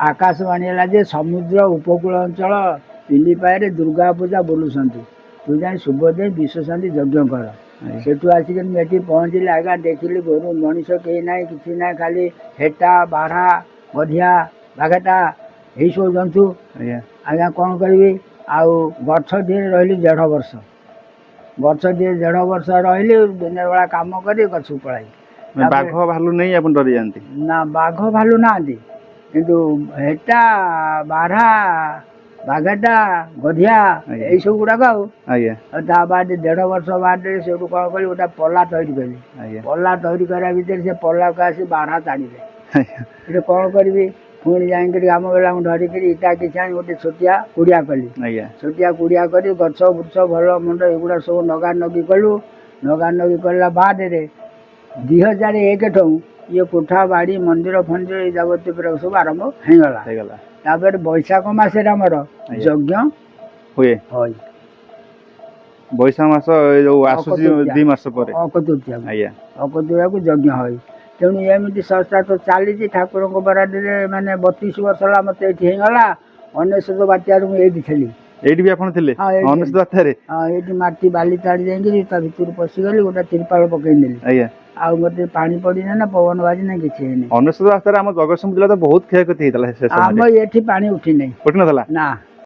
आकाशवाणी है जे समुद्र उपकूल अंचल पिलिपाए दुर्गा पूजा बोलुंट तू जाए शुभ दे विश्व शांति यज्ञ कर सेठू आसिक पहुँचले आज्ञा देखिली गोरु मनीष कहीं ना कि ना खाली हेटा बारहा गधिया बाघटा यही सब जंतु आज्ञा कौन करी आउ गछ दिए रही 1.5 वर्ष गछ दिए 1.5 वर्ष रही दिन बेला कम कर गछ पलाई बाघ भालू नहीं आप डरी जाती ना बाघ भालू ना किंतु हेटा बारहा बाघटा गधिया यही सब गुड़ाक बाद 1.5 वर्ष बाद से कौन कली गोटे पला तैयारी कली पला तैयारी करा भितर से पला को आसी बारहा ताड़े कौन करी पुणी जाकर आम बेला धरिक इटा किसी आनी गोटे छोटिया कुड़िया कली छोटिया कुड़िया कर गछ वृक्ष भल मुंड एगुड़ा सब नगा नगी कलु नगा नगी कला बाद 2001 ठू ये कोठा बाड़ी मंदिर फंदिर जावती सब आरंभ होगला तापर बैशाख मासे आमर यज्ञ हुए बैशाख मास जो आसुची 2 मास पर अकतृतीया को यज्ञ हो तेणु एमती संस्था तो चली ठाकुर बराद माने 32 वर्ष है मत ये होगा 19 बात्यार मुझे थी एटी भी आपन थिले 19 बात्या रे हां एटी माटी बाली ताड़ी जाई ता भितर पसी गली गोटा तिरपाल पकई नेली आया आ मते पानी पड़ी ना पवन बाजी ना किछि नै 19 बात्या रे हम जगतसिंहपुर जिला तो बहुत क्षय क्षति हेतला हम एठी पानी उठी नै उठी नथला ना